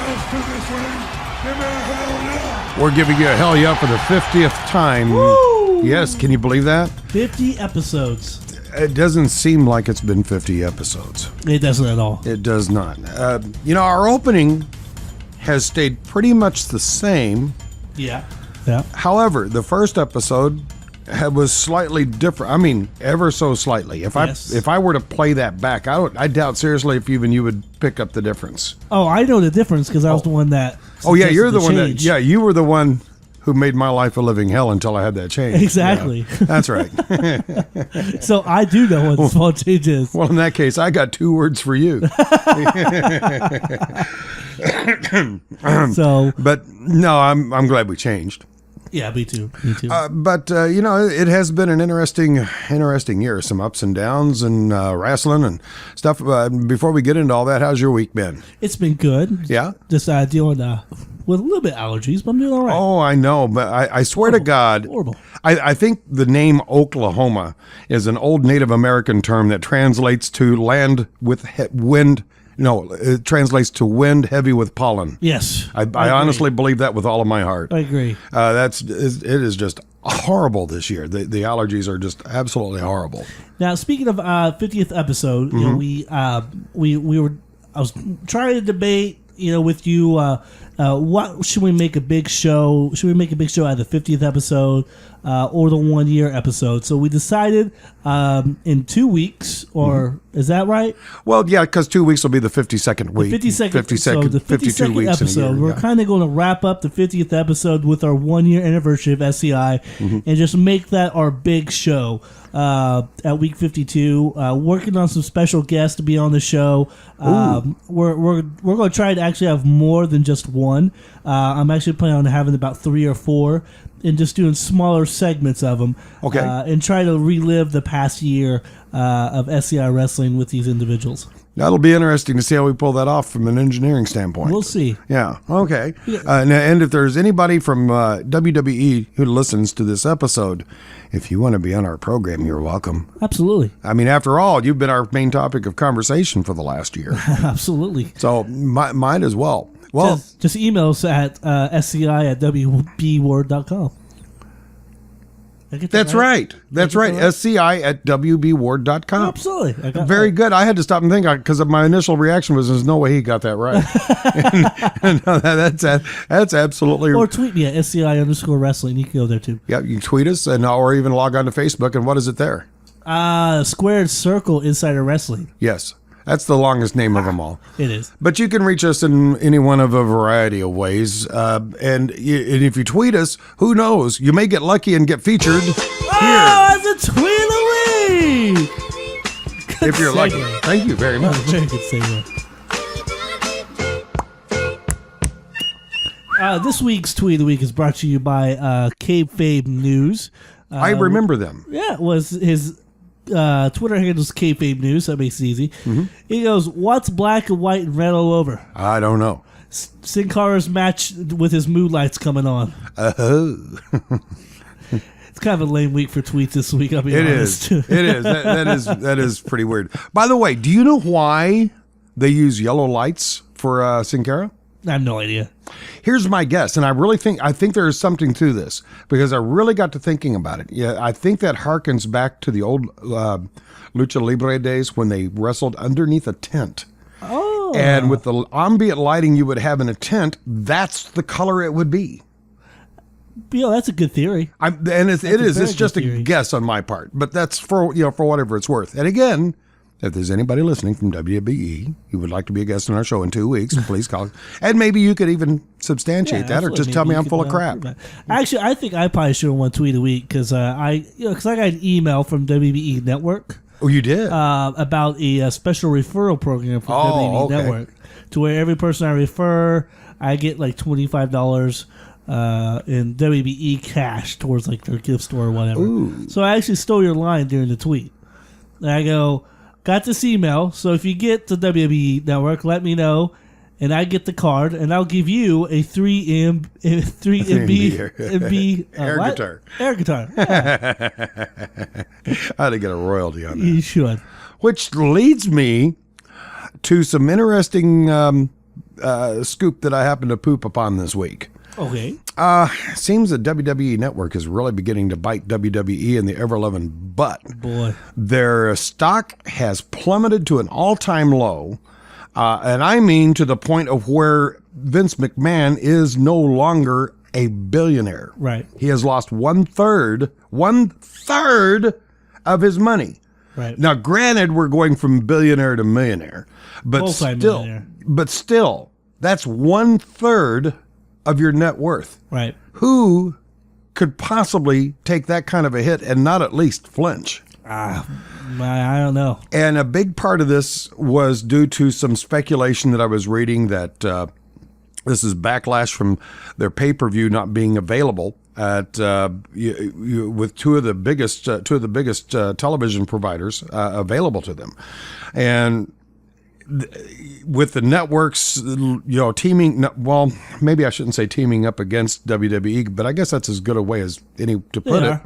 guys to this ring. Give me a hell yeah. We're giving you a hell yeah for the 50th time. Woo! Yes, can you believe that? 50 episodes. It doesn't seem like it's been 50 episodes. It doesn't at all. It does not. Our opening has stayed pretty much the same. Yeah. However, the first episode was slightly different. I mean, ever so slightly. If I were to play that back, I doubt seriously if even you would pick up the difference. Oh, I know the difference because I was the one that. Oh yeah, you're the one change. you were the one who made my life a living hell until I had that change. Exactly. Yeah, that's right. So I do know what the small change is. Well, in that case, I got 2 words for you. But no, I'm glad we changed. Yeah, me too. But it has been an interesting year. Some ups and downs and wrestling and stuff. Before we get into all that, how's your week been? It's been good. Yeah? Just dealing with a little bit of allergies, but I'm doing all right. Oh, I know, but I swear to God, horrible. I think the name Oklahoma is an old Native American term that translates to land with wind. No, it translates to wind heavy with pollen. Yes. I honestly believe that with all of my heart. I agree. It is just horrible this year. The allergies are just absolutely horrible. Now, speaking of 50th episode, I was trying to debate, with you, what should we make a big show? Should we make a big show out of the 50th episode or the 1 year episode? So we decided in 2 weeks, or is that right? Well, yeah, because 2 weeks will be the 52nd week. The 52nd so the 52 weeks episode. In a year, we're kind of going to wrap up the 50th episode with our 1 year anniversary of SCI and just make that our big show. At week 52, working on some special guests to be on the show. We're going to try to actually have more than just one. I'm actually planning on having about 3 or 4 and just doing smaller segments of them. Okay. And try to relive the past year of SCI Wrestling with these individuals. That'll be interesting to see how we pull that off from an engineering standpoint. We'll see. Yeah. Okay. And if there's anybody from WWE who listens to this episode, if you want to be on our program, you're welcome. Absolutely. I mean, after all, you've been our main topic of conversation for the last year. Absolutely. So might as well. Well, just email us at sci@wbward.com. That's right. That's right. SCI@wbward.com. Absolutely. Very good. I had to stop and think because my initial reaction was, "There's no way he got that right." No, that's absolutely. Or tweet me at SCI_wrestling. You can go there too. Yeah, you can tweet us or even log on to Facebook. And what is it there? Squared Circle Insider Wrestling. Yes. That's the longest name of them all. It is. But you can reach us in any one of a variety of ways. And if you tweet us, who knows? You may get lucky and get featured here. Oh, that's a tweet of the week! Good if you're segue. lucky. Thank you very much. Very good segue. This week's tweet of the week is brought to you by Kayfabe News. I remember them. Yeah, it was his... Twitter handles Kayfabe News. That makes it easy. He goes, "What's black and white and red all over?" I don't know. Sin Cara's match with his mood lights coming on. Oh. It's kind of a lame week for tweets this week. I'll be honest. It is. That is pretty weird. By the way, do you know why they use yellow lights for Sin Cara? I have no idea. Here's my guess, and I think there is something to this because I really got to thinking about it. Yeah, I think that harkens back to the old Lucha Libre days when they wrestled underneath a tent. Oh. And with the ambient lighting you would have in a tent, that's the color it would be. Yeah, that's a good theory. It's just a guess on my part, but that's for whatever it's worth. And again, if there's anybody listening from WBE who would like to be a guest on our show in 2 weeks, please call. And maybe you could even substantiate that, or just tell me I'm full of crap. Actually, I think I probably should have won tweet of the week because I got an email from WBE Network. Oh, you did? About a special referral program for WBE Network, to where every person I refer, I get like $25 in WBE cash towards like their gift store or whatever. Ooh. So I actually stole your line during the tweet. And I go, "Got this email, so if you get the WWE Network, let me know, and I get the card, and I'll give you a 3 MB air guitar. Air guitar. I had to get a royalty on that. You should." Which leads me to some interesting scoop that I happened to poop upon this week. Okay. Seems the WWE Network is really beginning to bite WWE in the ever-loving butt. Boy. Their stock has plummeted to an all-time low, and I mean to the point of where Vince McMahon is no longer a billionaire. Right. He has lost one third of his money. Right. Now, granted, we're going from billionaire to millionaire, but still, that's 1/3 of your net worth. Right. Who could possibly take that kind of a hit and not at least flinch? I don't know. And a big part of this was due to some speculation that I was reading that this is backlash from their pay-per-view not being available at with two of the biggest television providers available to them, and with the networks, teaming. Well, maybe I shouldn't say teaming up against WWE, but I guess that's as good a way as any to put it,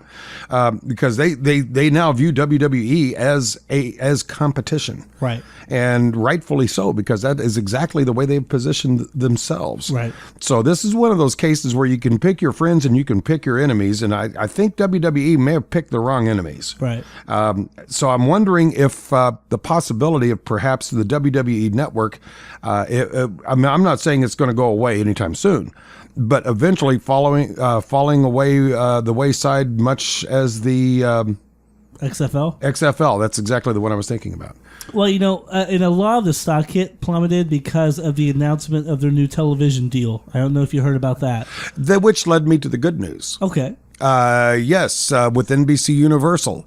because they now view WWE as competition, right? And rightfully so, because that is exactly the way they've positioned themselves. Right. So this is one of those cases where you can pick your friends and you can pick your enemies, and I think WWE may have picked the wrong enemies. Right. So I'm wondering if the possibility of perhaps the WWE Network, I'm not saying it's going to go away anytime soon, but eventually falling away the wayside, much as the XFL. XFL. That's exactly the one I was thinking about. Well, and a lot of the stock hit plummeted because of the announcement of their new television deal. I don't know if you heard about that. Which led me to the good news. Okay. Yes, with NBC Universal.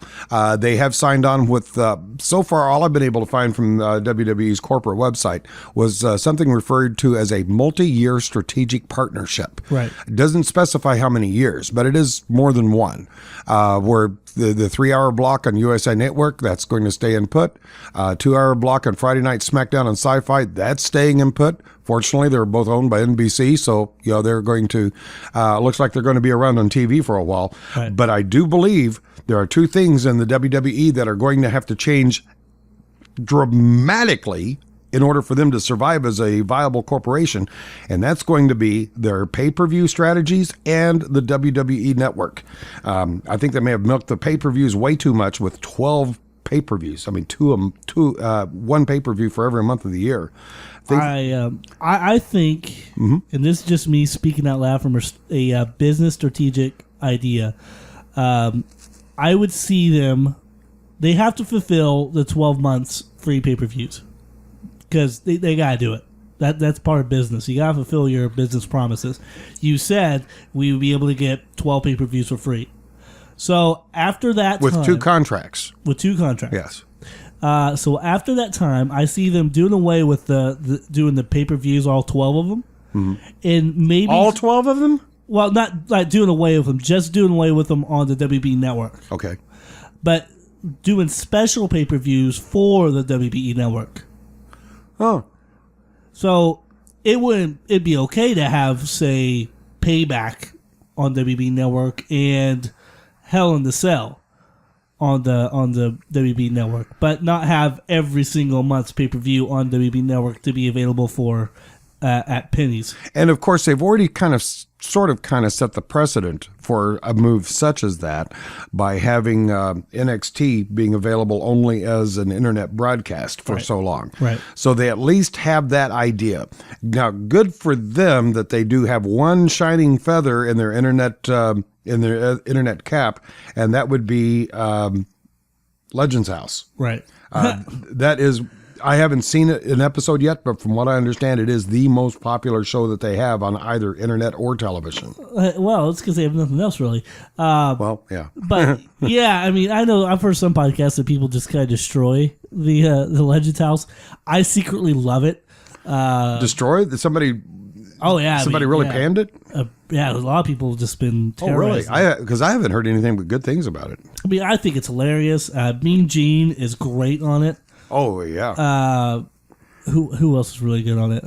They have signed on with, so far all I've been able to find from WWE's corporate website was something referred to as a multi-year strategic partnership. Right. It doesn't specify how many years, but it is more than one. Where the 3-hour block on USA Network, that's going to stay in put. 2-hour block on Friday Night SmackDown and Sci-Fi, that's staying in put. Fortunately, they're both owned by NBC, so they're going to. Looks like they're going to be around on TV for a while. Right. But I do believe there are two things in the WWE that are going to have to change dramatically in order for them to survive as a viable corporation, and that's going to be their pay-per-view strategies and the WWE Network. I think they may have milked the pay-per-views way too much with 12 pay-per-views. I mean, one pay-per-view for every month of the year. I think, and this is just me speaking out loud from a business strategic idea, I would see them, they have to fulfill the 12 months free pay-per-views because they got to do it. That's part of business. You got to fulfill your business promises. You said we would be able to get 12 pay-per-views for free. So after that with two contracts. With two contracts. Yes. So after that time, I see them doing away with doing the pay-per-views, all 12 of them. Mm-hmm. And maybe all 12 of them? Well, not like doing away with them, just doing away with them on the WB network. Okay. But doing special pay-per-views for the WBE network. Oh. So it'd be okay to have, say, Payback on WB network and Hell in the Cell on the WB network, but not have every single month's pay-per-view on WB network to be available for at pennies. And of course, they've already kind of set the precedent for a move such as that by having NXT being available only as an internet broadcast for so long. Right. So they at least have that idea. Now, good for them that they do have one shining feather in their internet cap, and that would be Legends House. Right. That is. I haven't seen an episode yet, but from what I understand, it is the most popular show that they have on either internet or television. Well, it's because they have nothing else, really. Well, yeah. But, yeah, I mean, I know I've heard some podcasts that people just kind of destroy the Legends House. I secretly love it. Destroy? Somebody... Oh, yeah. Somebody really panned it? Yeah, a lot of people have just been terrorized. Oh, really? Because I haven't heard anything but good things about it. I mean, I think it's hilarious. Mean Gene is great on it. Oh, yeah. Who else is really good on it?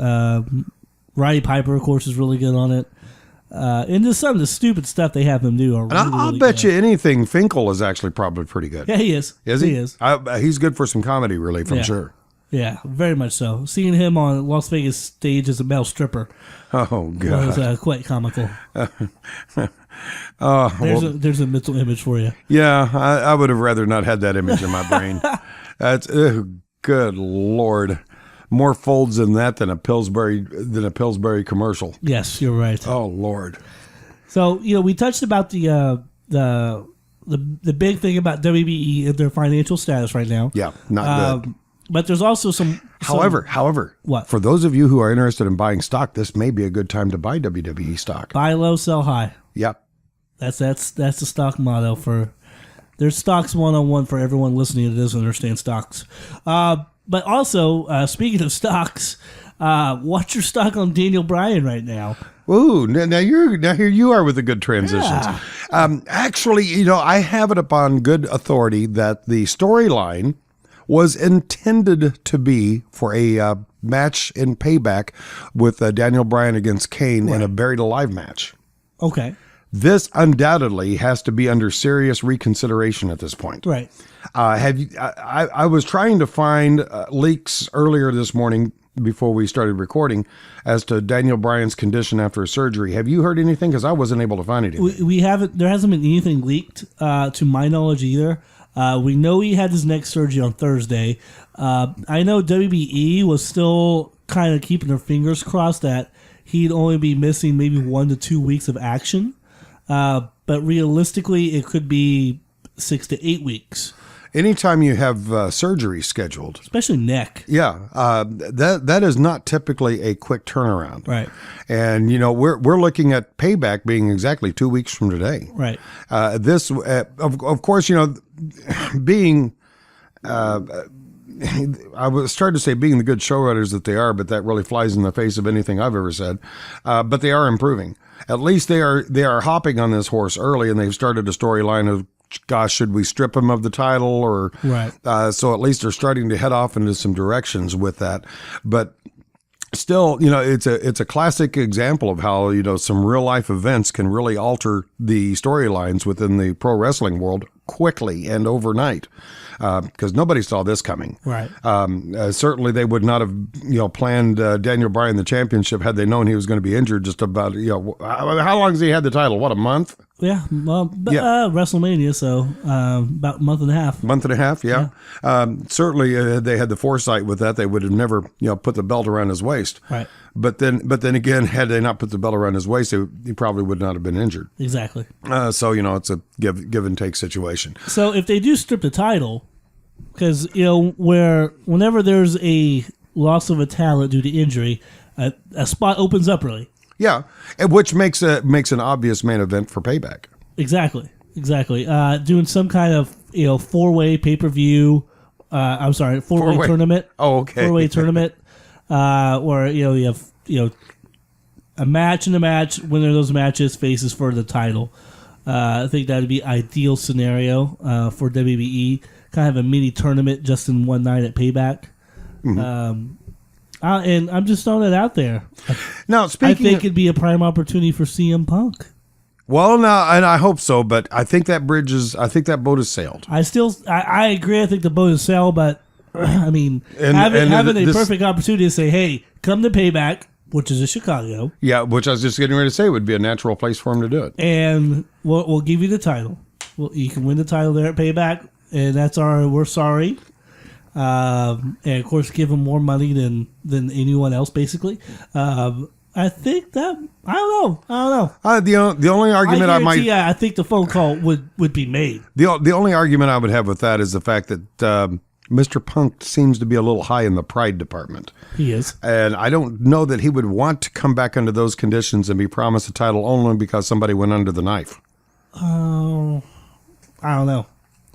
Roddy Piper, of course, is really good on it. And just some of the stupid stuff they have him do are really, I'll bet you anything Finkel is actually probably pretty good. Yeah, he is. Is he? He is. He's good for some comedy relief, I'm sure. Yeah, very much so. Seeing him on Las Vegas stage as a male stripper was quite comical. There's a mental image for you. Yeah, I would have rather not had that image in my brain. That's good Lord. More folds in that than a Pillsbury commercial. Yes, you're right. Oh Lord. So we touched about the big thing about WBE and their financial status right now. Yeah, not good. But there's also some. However, what? For those of you who are interested in buying stock, this may be a good time to buy WWE stock. Buy low, sell high. Yep. That's the stock motto for. There's stocks 101 for everyone listening that doesn't understand stocks. But also, speaking of stocks, what's your stock on Daniel Bryan right now? Ooh, now here you are with the good transitions. Yeah. Actually, I have it upon good authority that the storyline was intended to be for a match in Payback with Daniel Bryan against Kane in a buried alive match. Okay. This undoubtedly has to be under serious reconsideration at this point. Right. I was trying to find leaks earlier this morning before we started recording as to Daniel Bryan's condition after surgery. Have you heard anything? Because I wasn't able to find anything. We haven't. There hasn't been anything leaked to my knowledge either. We know he had his neck surgery on Thursday. I know WBE was still kind of keeping their fingers crossed that he'd only be missing maybe 1 to 2 weeks of action. But realistically, it could be 6 to 8 weeks. Anytime you have surgery scheduled, especially neck, that is not typically a quick turnaround, right? And we're looking at Payback being exactly 2 weeks from today, right? This, of course, being. I was starting to say being the good show runners that they are, but that really flies in the face of anything I've ever said. But they are improving. At least they are hopping on this horse early, and they've started a storyline of, gosh, should we strip him of the title? Or right. So at least they're starting to head off into some directions with that. But still, it's a classic example of how some real life events can really alter the storylines within the pro wrestling world quickly and overnight. Because nobody saw this coming. Right. Certainly, they would not have, planned Daniel Bryan the championship had they known he was going to be injured. Just about, how long has he had the title? What, a month? Yeah. Well, WrestleMania, so about a month and a half. Month and a half, yeah. Certainly, they had the foresight with that. They would have never, put the belt around his waist. Right. But then again, had they not put the belt around his waist, he probably would not have been injured. Exactly. So it's a give and take situation. So if they do strip the title, because whenever there's a loss of a talent due to injury, a spot opens up really. Yeah, which makes an obvious main event for Payback. Exactly. Doing some kind of four-way pay-per-view. Four-way tournament. Oh, okay. Four-way tournament. Where you have a match and a match. Winner of those matches faces for the title. I think that would be ideal scenario for WBE. Kind of a mini tournament just in one night at Payback. Mm-hmm. And I'm just throwing it out there. Now, I think it'd be a prime opportunity for CM Punk. Well, now, and I hope so, but I think that boat has sailed. I agree. I think the boat has sailed, but I mean, having a perfect opportunity to say, "Hey, come to Payback," which is in Chicago. Yeah, which I was just getting ready to say would be a natural place for him to do it. And we'll give you the title. Well, you can win the title there at Payback, and that's we're sorry. And of course, give him more money than anyone else, basically. I think that I don't know. The only argument I think the phone call would be made. The only argument I would have with that is the fact that Mr. Punk seems to be a little high in the pride department. He is, and I don't know that he would want to come back under those conditions and be promised a title only because somebody went under the knife. Oh, I don't know.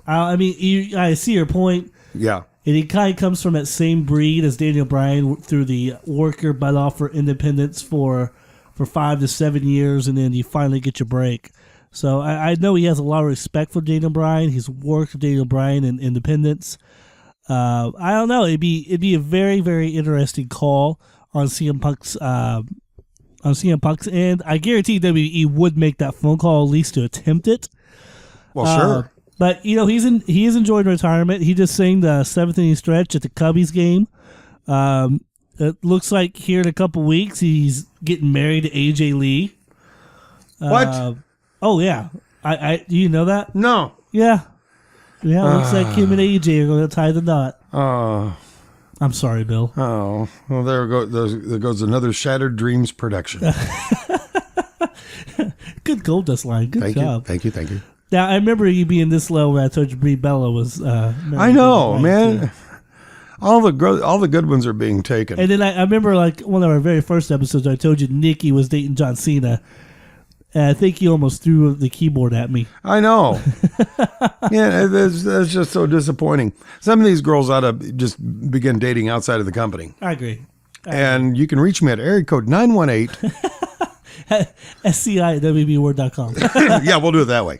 I mean, I see your point. Yeah. And he kind of comes from that same breed as Daniel Bryan through the work your butt off for independence for 5 to 7 years, and then you finally get your break. So I know he has a lot of respect for Daniel Bryan. He's worked with Daniel Bryan in independence. I don't know. It'd be a very, very interesting call on CM Punk's and I guarantee WWE would make that phone call at least to attempt it. Well, sure. But he is enjoying retirement. He just sang the 7th inning stretch at the Cubbies game. It looks like here in a couple weeks he's getting married to AJ Lee. What? Oh yeah, I do you know that? No. Yeah. It looks like him and AJ are going to tie the knot. Oh. I'm sorry, Bill. Oh. Well, there goes another Shattered Dreams production. Good Gold Dust line. Good job. Thank you. Now, I remember you being this low when I told you Brie Bella was... I know, man. Too. All the good ones are being taken. And then I remember, like, one of our very first episodes, I told you Nikki was dating John Cena. And I think he almost threw the keyboard at me. I know. Yeah, that's just so disappointing. Some of these girls ought to just begin dating outside of the company. I agree. And you can reach me at area code 918. SCI at WBWord.com. Yeah, we'll do it that way.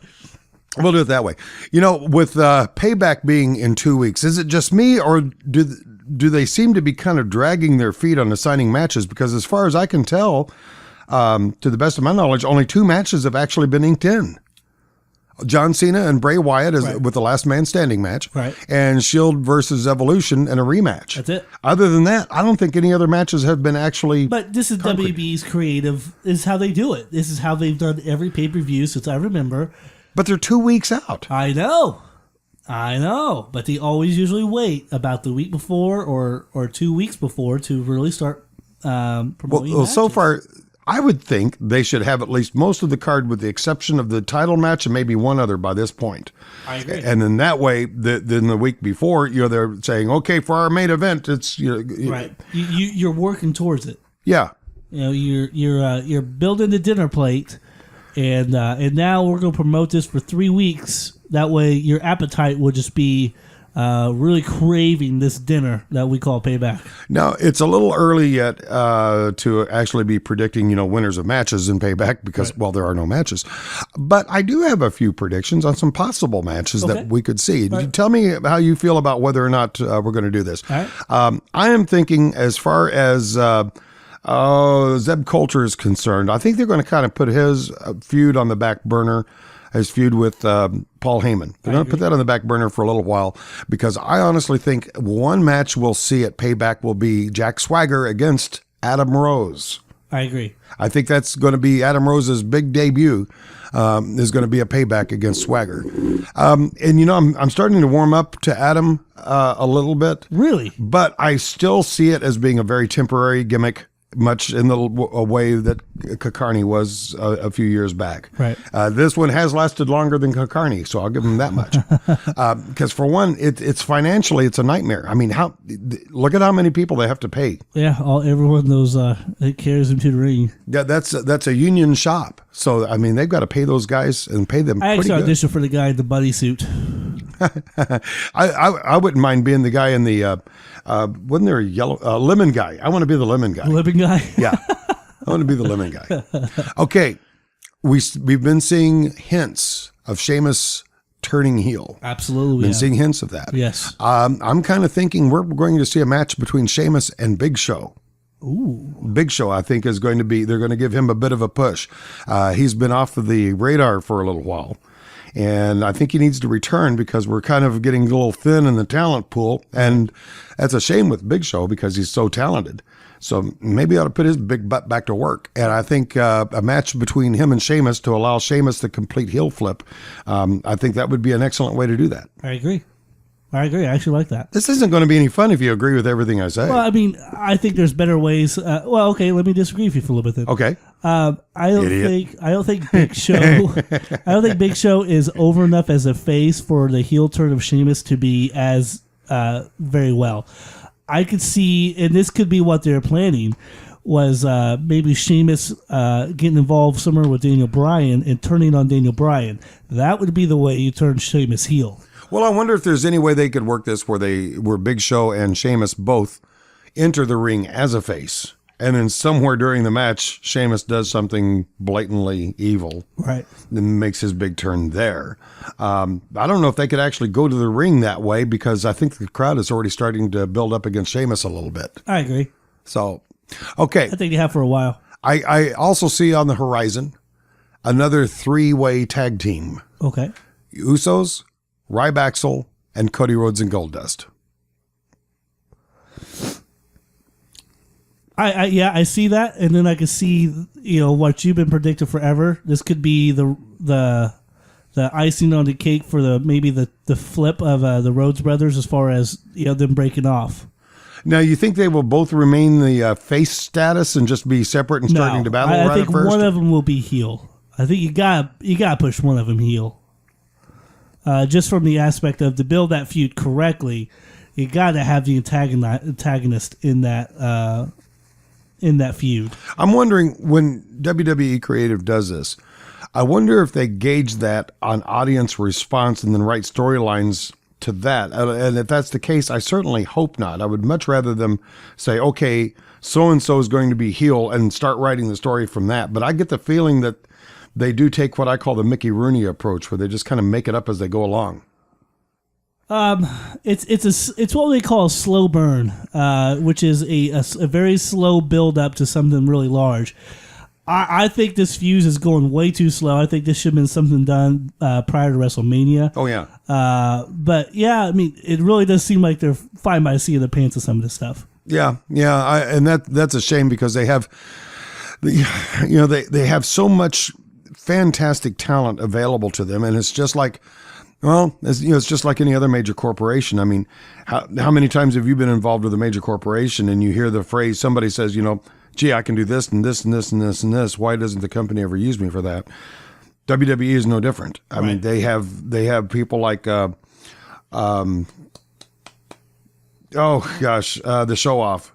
With Payback being in 2 weeks, is it just me, or do they seem to be kind of dragging their feet on assigning matches? Because as far as I can tell, to the best of my knowledge, only 2 matches have actually been inked in. John Cena and Bray Wyatt with the last man standing match, right, and Shield versus Evolution in a rematch. That's it. Other than that, I don't think any other matches have been actually. But this is WB's creative. This is how they do it. This is how they've done every pay-per-view since I remember. But they're 2 weeks out. I know. But they always usually wait about the week before or 2 weeks before to really start promoting. Well, so far, I would think they should have at least most of the card, with the exception of the title match and maybe one other by this point. I agree. And then that way, then the week before, they're saying, okay, for our main event, it's right. You're working towards it. Yeah. You're building the dinner plate, and now we're going to promote this for 3 weeks. That way, your appetite will just be really craving this dinner that we call Payback. Now, it's a little early yet to actually be predicting, winners of matches in Payback because, well, there are no matches. But I do have a few predictions on some possible matches that we could see. Right. Tell me how you feel about whether or not we're going to do this. All right. I am thinking, as far as Zeb Coulter is concerned, I think they're going to kind of put his feud on the back burner. His feud with Paul Heyman. They're going to put that on the back burner for a little while, because I honestly think one match we'll see at Payback will be Jack Swagger against Adam Rose. I agree. I think that's going to be Adam Rose's big debut. Is going to be a Payback against Swagger. And I'm starting to warm up to Adam a little bit. Really? But I still see it as being a very temporary gimmick, much in the way that Kakarni was a few years back. Right. This one has lasted longer than Kakarni, so I'll give him that much. Because for one, it's financially, it's a nightmare. I mean, look at how many people they have to pay. Yeah, everyone knows it carries them to the ring. Yeah, that's a union shop. So, I mean, they've got to pay those guys and pay them pretty good. I actually auditioned for the guy in the buddy suit. I wouldn't mind being the guy in the wasn't there a yellow lemon guy? I want to be the lemon guy. Lemon guy? Yeah, I want to be the lemon guy. Okay, we've been seeing hints of Sheamus turning heel. Absolutely, been seeing hints of that. Yes. I'm kind of thinking we're going to see a match between Sheamus and Big Show. Ooh. Big Show, I think, is going to be. They're going to give him a bit of a push. He's been off of the radar for a little while. And I think he needs to return, because we're kind of getting a little thin in the talent pool. And that's a shame with Big Show, because he's so talented. So maybe I ought to put his big butt back to work. And I think a match between him and Sheamus to allow Sheamus the complete heel flip, I think that would be an excellent way to do that. I agree. I actually like that. This isn't going to be any fun if you agree with everything I say. Well, I mean, I think there's better ways. Okay, let me disagree with you for a little bit then. Okay. I don't think Big Show. I don't think Big Show is over enough as a face for the heel turn of Sheamus to be as very well. I could see, and this could be what they're planning, was maybe Sheamus getting involved somewhere with Daniel Bryan and turning on Daniel Bryan. That would be the way you turn Sheamus heel. Well, I wonder if there's any way they could work this where Big Show and Sheamus both enter the ring as a face, and then somewhere during the match, Sheamus does something blatantly evil, right? Then makes his big turn there. I don't know if they could actually go to the ring that way, because I think the crowd is already starting to build up against Sheamus a little bit. I agree. So, okay. I think they have for a while. I also see on the horizon another 3-way tag team. Okay. Usos, Ryback, and Cody Rhodes and Goldust. I see that, and then I can see what you've been predicting forever. This could be the icing on the cake for the flip of the Rhodes brothers as far as them breaking off. Now, you think they will both remain the face status and just be separate and starting to battle? I think one of them will be heel. I think you got push one of them heel. Just from the aspect of to build that feud correctly, you got to have the antagonist in that feud. I'm wondering when WWE Creative does this, I wonder if they gauge that on audience response and then write storylines to that. And if that's the case, I certainly hope not. I would much rather them say, okay, so-and-so is going to be heel and start writing the story from that. But I get the feeling that they do take what I call the Mickey Rooney approach, where they just kind of make it up as they go along. It's what they call a slow burn, which is a very slow build up to something really large. I think this fuse is going way too slow. I think this should have been something done prior to WrestleMania. Oh, yeah. But, yeah, I mean, it really does seem like they're flying by the seat of their pants with some of this stuff. Yeah. And that's a shame because they have, they have so much fantastic talent available to them. And it's just like, well, it's just like any other major corporation. I mean, how many times have you been involved with a major corporation and you hear the phrase, somebody says, gee, I can do this and this and this and this and this. Why doesn't the company ever use me for that? WWE is no different. I mean, they have people like, the show off.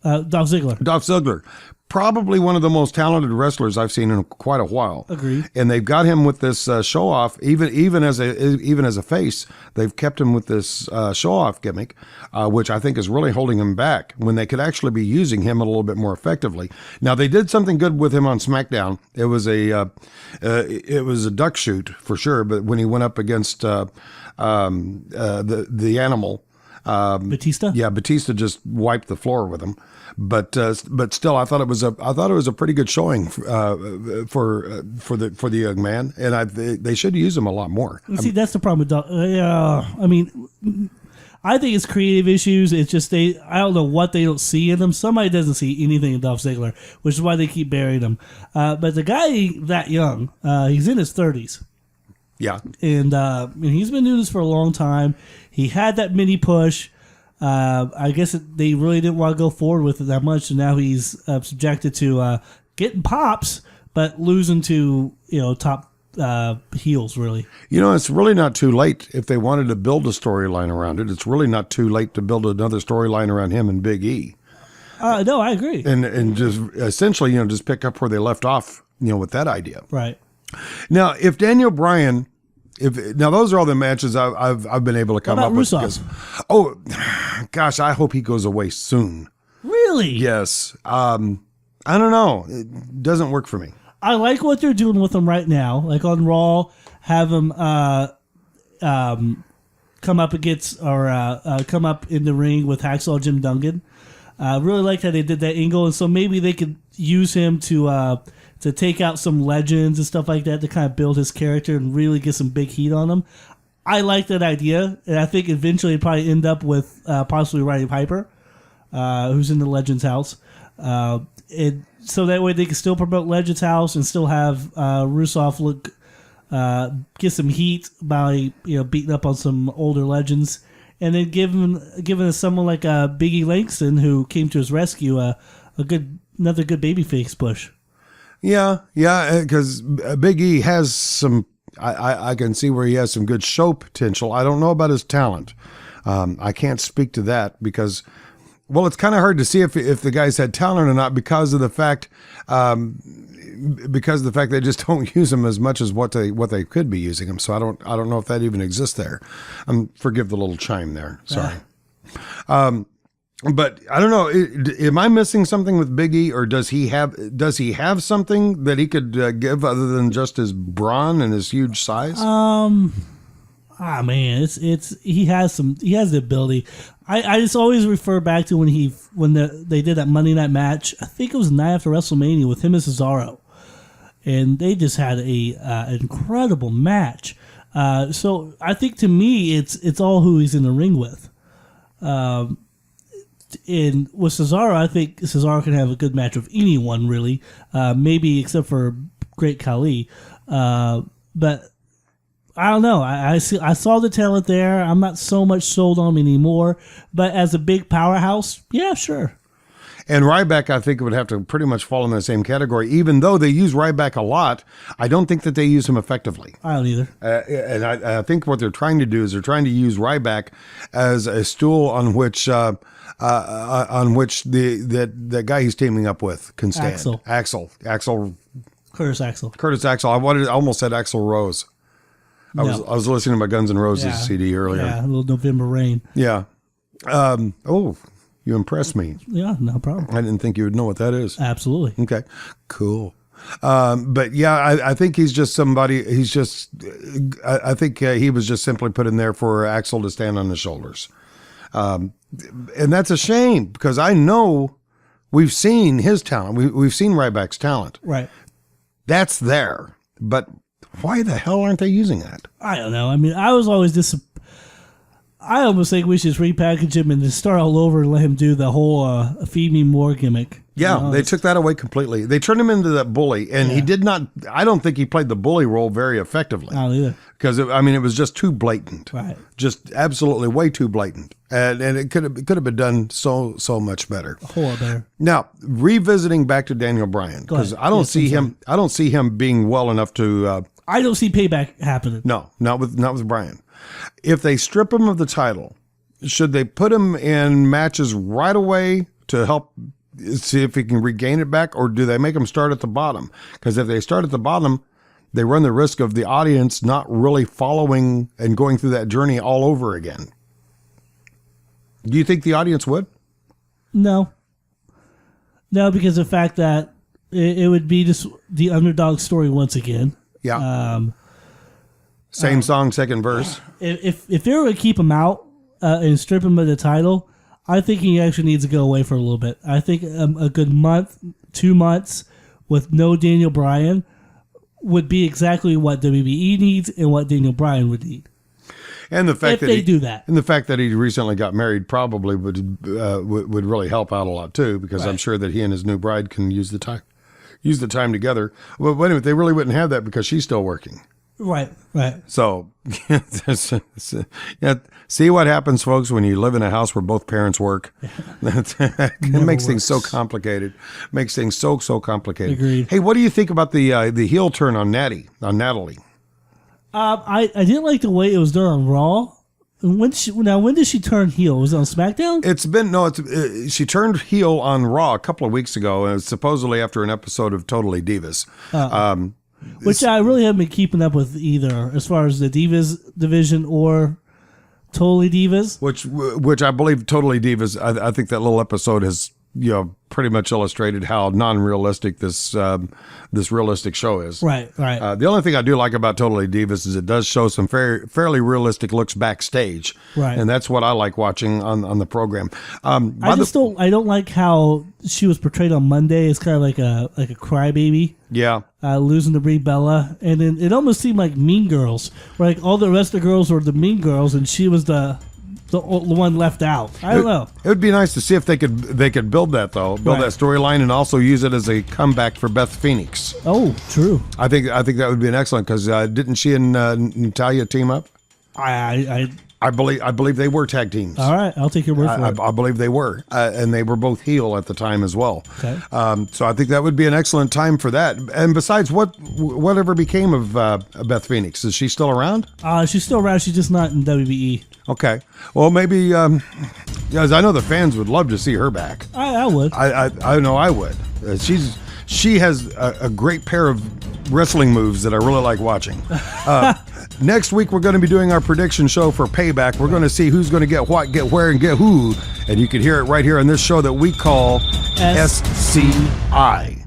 Dolph Ziggler. Probably one of the most talented wrestlers I've seen in quite a while. Agreed. And they've got him with this show off, even as a face. They've kept him with this show off gimmick, which I think is really holding him back when they could actually be using him a little bit more effectively. Now they did something good with him on SmackDown. It was a duck shoot for sure, but when he went up against the Animal. Batista? Yeah, Batista just wiped the floor with him. But still, I thought it was a pretty good showing for the young man, and they should use him a lot more. See, that's the problem with Dolph. I mean, I think it's creative issues. It's just I don't know what they don't see in them. Somebody doesn't see anything in Dolph Ziggler, which is why they keep burying him. But the guy that young, he's in his 30s. Yeah, and he's been doing this for a long time. He had that mini push. I guess they really didn't want to go forward with it that much, and now he's subjected to getting pops, but losing to top heels. Really, it's really not too late if they wanted to build a storyline around it. It's really not too late to build another storyline around him and Big E. No, I agree, and just essentially just pick up where they left off, with that idea. Right. Now, if Daniel Bryan. Now those are all the matches I've been able to come up with. Oh, gosh, I hope he goes away soon. Really? Yes. I don't know. It doesn't work for me. I like what they're doing with him right now. Like on Raw, have him come up against or come up in the ring with Hacksaw Jim Duggan. Really like how they did that angle, and so maybe they could use him to take out some legends and stuff like that to kind of build his character and really get some big heat on him. I like that idea, and I think eventually it'd probably end up with possibly Roddy Piper, who's in the Legends house. And so that way they can still promote Legends house and still have Rusev get some heat by beating up on some older legends, and then giving someone like Big E Langston, who came to his rescue, another good babyface push. Yeah, because Big E has some. I can see where he has some good show potential. I don't know about his talent. I can't speak to that because, well, it's kind of hard to see if the guys had talent or not because of the fact they just don't use him as much as what they could be using him. So I don't know if that even exists there. Forgive the little chime there. Sorry. But I don't know. Am I missing something with Big E, or does he have something that he could give other than just his brawn and his huge size? Man, he has the ability. I just always refer back to when they did that Monday Night match. I think it was the night after WrestleMania with him and Cesaro, and they just had an incredible match. So I think to me, it's all who he's in the ring with. And with Cesaro, I think Cesaro can have a good match with anyone, really. Maybe except for Great Khali. But I don't know. I saw the talent there. I'm not so much sold on him anymore. But as a big powerhouse, yeah, sure. And Ryback, I think, would have to pretty much fall in the same category. Even though they use Ryback a lot, I don't think that they use him effectively. I don't either. And I think what they're trying to do is they're trying to use Ryback as a stool on which that guy he's teaming up with can stand. Axel. Curtis Axel. I almost said Axl Rose. I was listening to my Guns N' Roses CD earlier. Yeah, a little November Rain. Yeah. You impressed me. Yeah, no problem. I didn't think you would know what that is. Absolutely. Okay, cool. But yeah, I think he's just somebody. I think he was just simply put in there for Axel to stand on his shoulders, and that's a shame because I know we've seen his talent. We've seen Ryback's talent. Right. That's there, but why the hell aren't they using that? I don't know. I mean, I was always I almost think we should just repackage him and just start all over and let him do the whole feed me more gimmick. Yeah, they took that away completely. They turned him into that bully, and he did not. I don't think he played the bully role very effectively. I don't either. Because it was just too blatant. Right. Just absolutely way too blatant, and it could have been done so much better. A whole lot better. Now revisiting back to Daniel Bryan, because I don't see him being well enough to. I don't see Payback happening. No, not with Bryan. If they strip him of the title, should they put him in matches right away to help see if he can regain it back, or do they make him start at the bottom? Because if they start at the bottom, they run the risk of the audience not really following and going through that journey all over again. Do you think the audience would? No, because of the fact that it would be just the underdog story once again. Yeah. Same song, second verse. If they were to keep him out and strip him of the title, I think he actually needs to go away for a little bit. I think a good month, 2 months with no Daniel Bryan would be exactly what WBE needs and what Daniel Bryan would need. And the fact if they do that, and the fact that he recently got married probably would really help out a lot too, because I'm sure that he and his new bride can use the time together. Well, wait a minute, they really wouldn't have that because she's still working. Right. So, see what happens, folks, when you live in a house where both parents work. It makes things so complicated. Makes things so complicated. Agreed. Hey, what do you think about the heel turn on Natalie? I didn't like the way it was done on Raw. When did she turn heel? Was it on SmackDown? She turned heel on Raw a couple of weeks ago, and supposedly after an episode of Totally Divas. Which I really haven't been keeping up with either, as far as the Divas division or Totally Divas. Which I believe Totally Divas. I think that little episode has pretty much illustrated how non-realistic this realistic show is. Right. The only thing I do like about Totally Divas is it does show some fairly realistic looks backstage. Right. And that's what I like watching on the program. I don't like how she was portrayed on Monday as kind of like a crybaby. Yeah. Losing to Brie Bella, and then it almost seemed like Mean Girls, where like all the rest of the girls were the Mean Girls, and she was the one left out. I don't know. It would be nice to see if they could build that that storyline and also use it as a comeback for Beth Phoenix. Oh, true. I think that would be an excellent, because didn't she and Natalya team up? I believe they were tag teams. All right, I'll take your word for it. I believe they were, and they were both heel at the time as well. Okay. So I think that would be an excellent time for that. And besides, whatever became of Beth Phoenix? Is she still around? She's still around. She's just not in WBE. Okay. Well, maybe, as I know the fans would love to see her back. I would. I know I would. She has a great pair of wrestling moves that I really like watching. Next week, we're going to be doing our prediction show for Payback. We're going to see who's going to get what, get where, and get who. And you can hear it right here on this show that we call SCI.